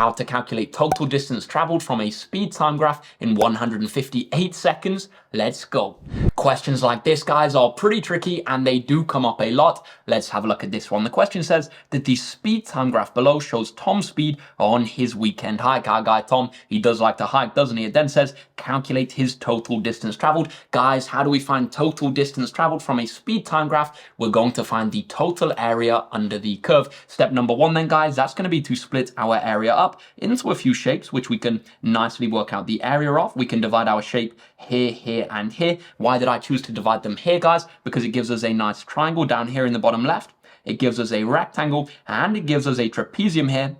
how to calculate total distance traveled from a speed time graph in 158 seconds. Let's go. Questions like this, guys, are pretty tricky and they do come up a lot. Let's have a look at this one. The question says that the speed time graph below shows Tom's speed on his weekend hike. Our guy Tom, he does like to hike, doesn't he? It then says calculate his total distance traveled. Guys, how do we find total distance traveled from a speed time graph? We're going to find the total area under the curve. Step number one then, guys, that's going to be to split our area up into a few shapes, which we can nicely work out the area of. We can divide our shape here, here, and here. Why did I choose to divide them here, guys? Because it gives us a nice triangle down here in the bottom left. It gives us a rectangle and it gives us a trapezium here.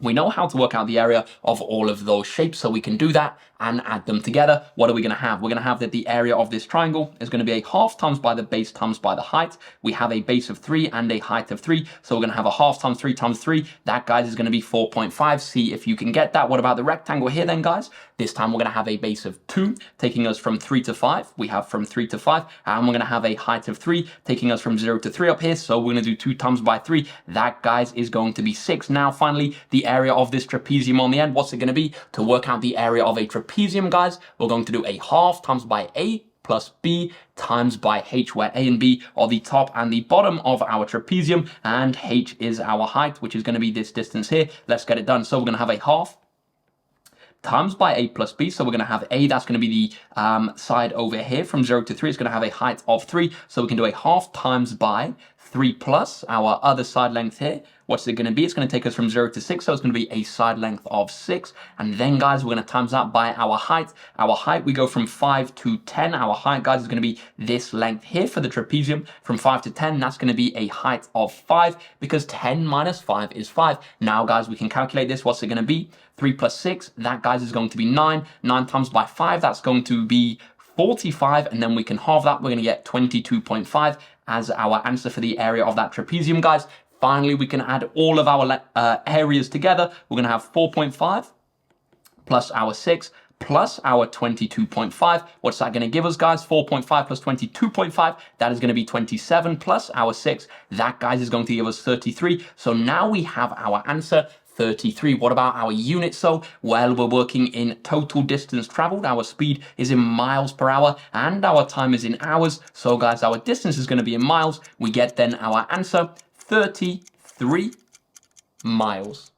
We know how to work out the area of all of those shapes, so we can do that and add them together. What are we going to have? We're going to have that the area of this triangle is going to be a half times by the base times by the height. We have a base of 3 and a height of 3, so we're going to have a half times 3 times 3. That, guys, is going to be 4.5. See if you can get that. What about the rectangle here then, guys? This time we're going to have a base of 2, taking us from 3 to 5. We have from 3 to 5, and we're going to have a height of 3, taking us from 0 to 3 up here, so we're going to do 2 times by 3. That, guys, is going to be 6. Now, finally, the area of this trapezium on the end, what's it going to be? To work out the area of a trapezium, guys, we're going to do a half times by A plus B times by H, where A and B are the top and the bottom of our trapezium, and H is our height, which is going to be this distance here. Let's get it done. So we're going to have a half times by A plus B. So we're going to have A, that's going to be the side over here from 0 to 3. It's going to have a height of 3. So we can do a half times by 3 plus our other side length here. What's it going to be? It's going to take us from 0 to 6, so it's going to be a side length of 6. And then, guys, we're going to times that by our height. Our height, we go from 5 to 10. Our height, guys, is going to be this length here for the trapezium. From 5 to 10, that's going to be a height of 5, because 10 minus 5 is 5. Now, guys, we can calculate this. What's it going to be? 3 plus 6, that, guys, is going to be 9. 9 times by 5, that's going to be 45, and then we can halve that. We're going to get 22.5 as our answer for the area of that trapezium, guys. Finally, we can add all of our areas together. We're going to have 4.5 plus our 6 plus our 22.5. What's that going to give us, guys? 4.5 plus 22.5. That is going to be 27 plus our 6. That, guys, is going to give us 33. So now we have our answer, 33. What about our units? So, well, we're working in total distance traveled. Our speed is in miles per hour and our time is in hours. So, guys, our distance is going to be in miles. We get then our answer, 33 miles.